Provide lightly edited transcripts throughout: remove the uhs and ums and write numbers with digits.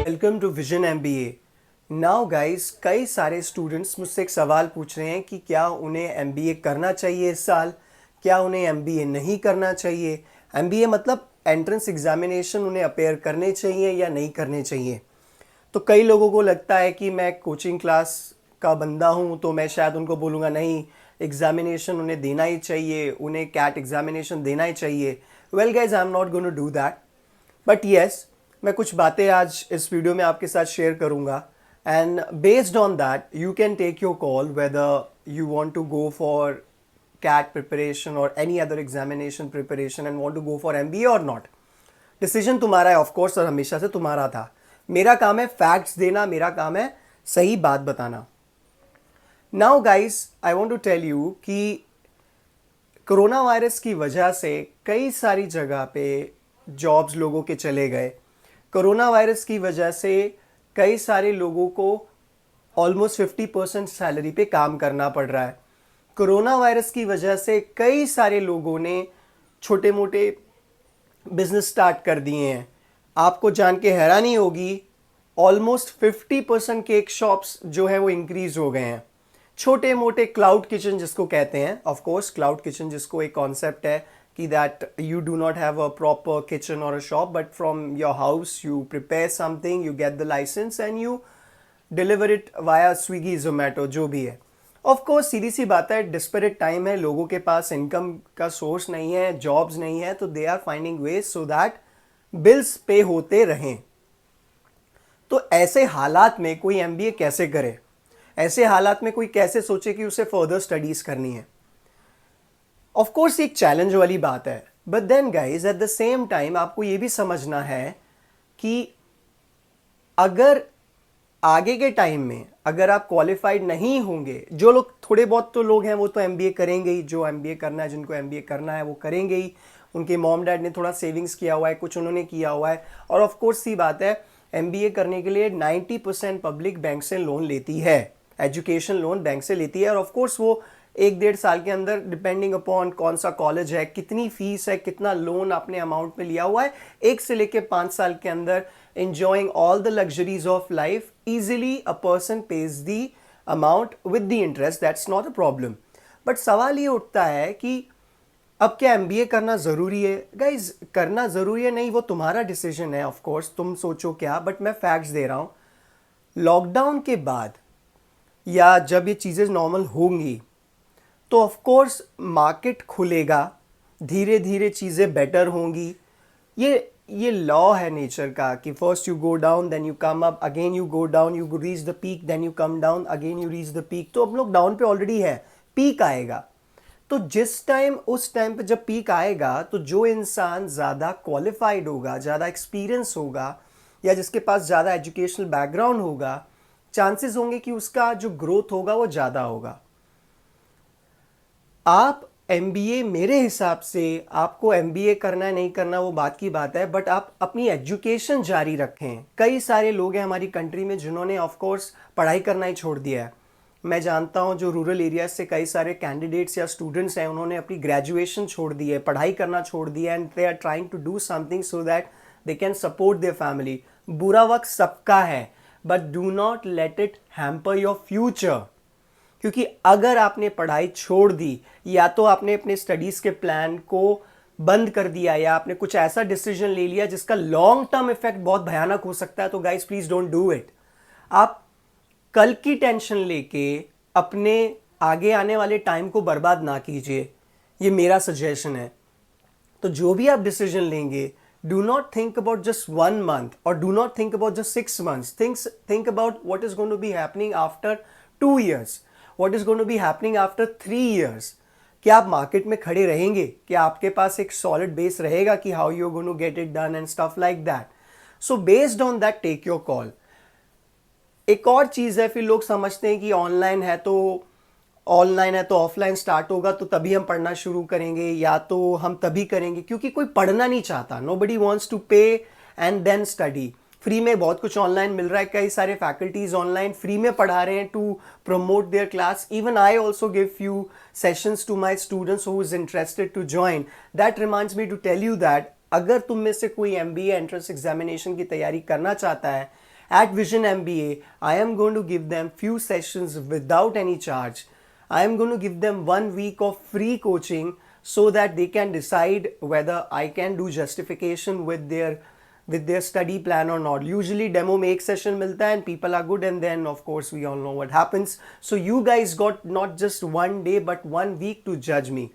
Welcome to Vision MBA. Now guys, कई सारे students मुझसे एक सवाल पूछ रहे हैं कि क्या उन्हें एमबीए करना चाहिए इस साल, क्या उन्हें एमबीए नहीं करना चाहिए। एमबीए मतलब एंट्रेंस एग्जामिनेशन उन्हें अपेयर करने चाहिए या नहीं करने चाहिए। तो कई लोगों को लगता है कि मैं कोचिंग क्लास का बंदा हूँ तो मैं शायद उनको बोलूँगा नहीं, एग्जामिनेशन उन्हें देना ही चाहिए, उन्हें कैट एग्जामिनेशन देना ही चाहिए। Well guys, I am not going to do that, but yes, मैं कुछ बातें आज इस वीडियो में आपके साथ शेयर करूंगा and based on that you can take your call whether you want to go for CAT preparation और any other examination preparation and want to go for MBA और नॉट। डिसीजन तुम्हारा है of course, और हमेशा से तुम्हारा था। मेरा काम है फैक्ट्स देना, मेरा काम है सही बात बताना। Now guys, I want to tell you कि कोरोना वायरस की वजह से कई सारी जगह पे जॉब्स लोगों के चले गए। कोरोना वायरस की वजह से कई सारे लोगों को ऑलमोस्ट 50% सैलरी पे काम करना पड़ रहा है। कोरोना वायरस की वजह से कई सारे लोगों ने छोटे मोटे बिजनेस स्टार्ट कर दिए हैं। आपको जान के हैरानी होगी, ऑलमोस्ट 50% केक शॉप्स जो है वो इंक्रीज हो गए हैं। छोटे मोटे क्लाउड किचन जिसको कहते हैं, ऑफ कोर्स क्लाउड किचन जिसको एक कॉन्सेप्ट है कि that you do not have a proper kitchen और a shop, but from your house you prepare something, you get the license and you deliver it via Swiggy Zomato, जो भी है। Of course सीधी सी बात है, डिस्परेट टाइम है, लोगों के पास इनकम का सोर्स नहीं है, जॉब्स नहीं है, तो they are finding ways so that bills pay होते रहें। तो ऐसे हालात में कोई एमबीए कैसे करे? ऐसे हालात में कोई कैसे सोचे कि उसे फर्दर स्टडीज करनी है? ऑफ कोर्स एक चैलेंज वाली बात है, but then guys at the same time आपको यह भी समझना है कि अगर आगे के टाइम में अगर आप क्वालिफाइड नहीं होंगे, जो लोग थोड़े बहुत तो लोग हैं वो तो एमबीए करेंगे ही, जो एमबीए करना है, जिनको एमबीए करना है वो करेंगे ही। उनके मॉम डैड ने थोड़ा सेविंग्स किया हुआ है, कुछ उन्होंने किया हुआ है, और ऑफ कोर्स सी बात है, एमबीए करने के लिए 90% पब्लिक बैंक से लोन लेती है, एजुकेशन लोन बैंक से लेती है। और ऑफ कोर्स वो 1-1.5 साल के अंदर, डिपेंडिंग अपॉन कौन सा कॉलेज है, कितनी फीस है, कितना लोन आपने अमाउंट में लिया हुआ है, 1 से लेके 5 साल के अंदर enjoying all the luxuries of life, easily a person pays the amount with the interest, that's not a problem. But सवाल ये उठता है कि अब क्या एमबीए करना ज़रूरी है? गाइज, करना ज़रूरी है नहीं, वो तुम्हारा डिसीजन है, ऑफ कोर्स तुम सोचो क्या, बट मैं फैक्ट्स दे रहा हूँ। लॉकडाउन के बाद या जब ये चीज़ें नॉर्मल होंगी तो ऑफ कोर्स मार्केट खुलेगा, धीरे धीरे चीज़ें बेटर होंगी। ये लॉ है नेचर का कि first you go down, then you come up, again you go down, you reach the peak, then you come down, again you reach the peak. तो अब लोग डाउन पे ऑलरेडी है, पीक आएगा। तो उस टाइम पे जब पीक आएगा तो जो इंसान ज़्यादा क्वालिफाइड होगा, ज़्यादा एक्सपीरियंस होगा, या जिसके पास ज़्यादा एजुकेशनल बैकग्राउंड होगा, चांसेस होंगे कि उसका जो ग्रोथ होगा वो ज़्यादा होगा। आप एमबीए, मेरे हिसाब से आपको एमबीए करना है नहीं करना वो बात की बात है, बट आप अपनी एजुकेशन जारी रखें। कई सारे लोग हैं हमारी कंट्री में जिन्होंने ऑफ कोर्स पढ़ाई करना ही छोड़ दिया है। मैं जानता हूं जो रूरल एरियाज से कई सारे कैंडिडेट्स या स्टूडेंट्स हैं, उन्होंने अपनी ग्रेजुएशन छोड़ दी है, पढ़ाई करना छोड़ दिया, and they are trying to do something so that they can support their family. बुरा वक्त सबका है, but do not let it hamper your future. क्योंकि अगर आपने पढ़ाई छोड़ दी, या तो आपने अपने स्टडीज के प्लान को बंद कर दिया, या आपने कुछ ऐसा डिसीजन ले लिया जिसका लॉन्ग टर्म इफेक्ट बहुत भयानक हो सकता है, तो guys please don't do it. आप कल की टेंशन लेके अपने आगे आने वाले टाइम को बर्बाद ना कीजिए, ये मेरा सजेशन है। तो जो भी आप डिसीजन लेंगे, do not think about just 1 month or do not think about just 6 months. Think about what is going to be happening after 2 years. What is going to be happening after 3 years. क्या आप market में खड़े रहेंगे? क्या आपके पास एक solid base रहेगा कि how you're going to get it done and stuff like that. So based on that, take your call. एक और चीज़ है, फिर लोग समझते हैं कि ऑनलाइन है तो ऑफलाइन स्टार्ट होगा तो तभी हम पढ़ना शुरू करेंगे, या तो हम तभी करेंगे, क्योंकि कोई पढ़ना नहीं चाहता। नोबडी वांट्स टू पे एंड देन स्टडी। फ्री में बहुत कुछ ऑनलाइन मिल रहा है, कई सारे फैकल्टीज ऑनलाइन फ्री में पढ़ा रहे हैं to promote their class. Even I also give few sessions to my students who is interested to join. That reminds me to tell you that अगर तुम में से कोई एमबीए एंट्रेंस एग्जामिनेशन की तैयारी करना चाहता है At Vision MBA, I am going to give them few sessions without any charge. I am going to give them 1 week of free coaching so that they can decide whether I can do justification with their study plan or not. Usually demo में एक session मिलता है and people are good, and then of course we all know what happens. So you guys got not just 1 day but 1 week to judge me.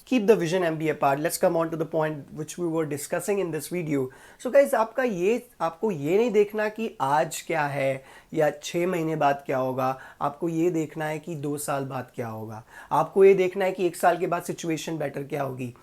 Keep the Vision MBA apart. Let's come on to the point which we were discussing in this video. So guys, आपको ये नहीं देखना कि आज क्या है या 6 महीने बाद क्या होगा. आपको ये देखना है कि 2 साल बाद क्या होगा. आपको ये देखना है कि 1 साल के बाद सिचुएशन बेटर क्या होगी.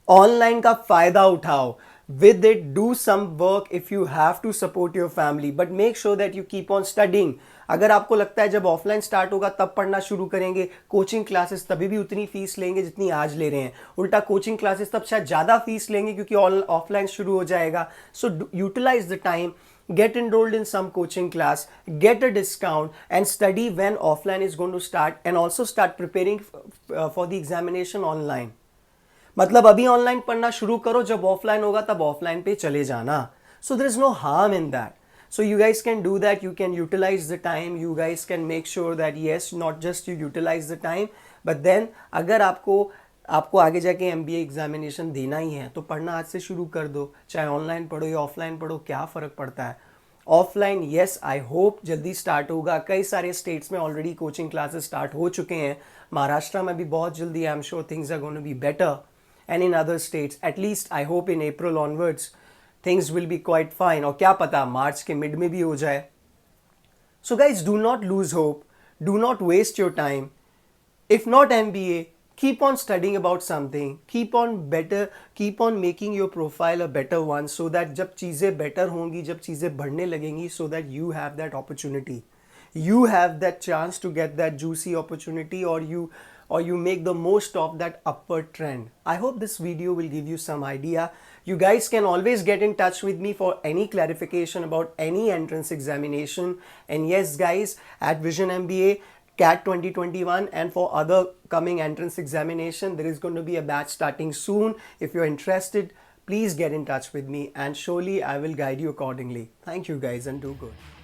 ऑनलाइन का फायदा उठाओ. With it, do some work if you have to support your family, but make sure that you keep on studying. अगर आपको लगता है जब ऑफलाइन स्टार्ट होगा तब पढ़ना शुरू करेंगे, कोचिंग क्लासेस तभी भी उतनी फीस लेंगे जितनी आज ले रहे हैं. उल्टा कोचिंग क्लासेस तब शायद ज़्यादा फीस लेंगे क्योंकि ऑफलाइन शुरू हो जाएगा. So utilize the time, get enrolled in some coaching class, get a discount, and study when offline is going to start, and also start preparing for the examination online. मतलब अभी online पढ़ना शुरू करो, जब offline होगा तब offline पे चले जाना. So there is no harm in that. So you guys can do that. You can utilize the time. You guys can make sure that yes, not just you utilize the time, but then अगर आपको आगे जाके MBA examination देना ही है तो पढ़ना आज से शुरू कर दो. चाहे ऑनलाइन पढ़ो या ऑफलाइन पढ़ो, क्या फ़र्क पड़ता है. ऑफलाइन येस, आई होप जल्दी स्टार्ट होगा. कई सारे स्टेट्स में ऑलरेडी कोचिंग क्लासेस स्टार्ट हो चुके हैं. महाराष्ट्र में भी बहुत जल्दी. I am sure things are going to be better. And in other states, at least I hope in April onwards, things will be quite fine. और क्या पता मार्च के मिड में भी हो जाए. So guys, do not lose hope. Do not waste your time. If not MBA, keep on studying about something. Keep on making your profile a better one, so that जब चीज़ें better होंगी, जब चीज़ें बढ़ने लगेंगी, so that you have that opportunity. You have that chance to get that juicy opportunity, or you make the most of that upward trend. I hope this video will give you some idea. You guys can always get in touch with me for any clarification about any entrance examination. And yes guys, at Vision MBA CAT 2021 and for other coming entrance examination, there is going to be a batch starting soon. If you're interested, please get in touch with me and surely I will guide you accordingly. Thank you guys and do good.